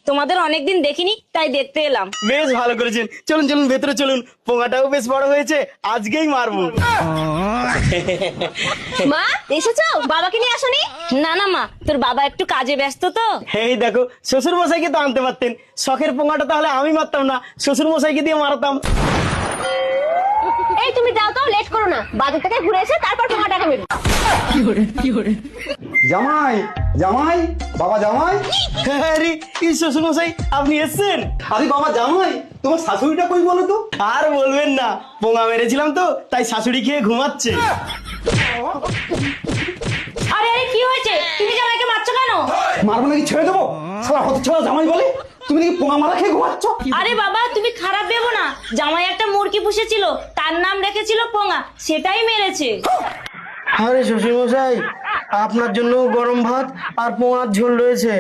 তোমাদের অনেকদিন দেখিনি তাই দেখতে এলাম। বেশ ভালো করেছেন, চলুন চলুন ভেতরে চলুন, পোঙাটাও বেশ বড় হয়েছে, আজকেই মারবো। মা এসেছো? বাবাকে নিয়ে আসোনি? না না মা, তোর বাবা একটু কাজে ব্যস্ত তো। এই দেখো, শ্বশুর মশাইকে তো আনতে পারতেন, শখের পোঙাটা তাহলে আমি মারতাম না, শ্বশুর মশাইকে দিয়ে মারতাম। এই তুমি যাও তো, লেট করো না, বাজার থেকে ঘুরে এসে তারপর তোমার টাকা মেরো। জামাই জামাই, বাবা জামাই। আরে এই শ্বশুর মশাই আপনি এসেছেন? আরে বাবা জামাই, তোমার শাশুড়িটা কই বলো তো? আর বলবেন না, পোঙা মেরেছিলাম তো তাই শাশুড়ি খেয়ে ঘুমাচ্ছে। আরে আরে কি হয়েছে? তুমি জামাইকে মারছো কেন? মারবো নাকি ছেড়ে দেবো? সারা হতে ছেড়া জামাই বলে তুমি নাকি পোঙা মারা খেয়ে ঘুমাচ্ছ? আরে বাবা তুমি খারাপ ভেবো না, জামাই একটা মুরগি পুষেছিল, তার নাম রেখেছিল পোঙা, সেটাই মেরেছে। আরে শ্বশুর মশাই, আপনার জন্য গরম ভাত আর পোঙার ঝোল রয়েছে।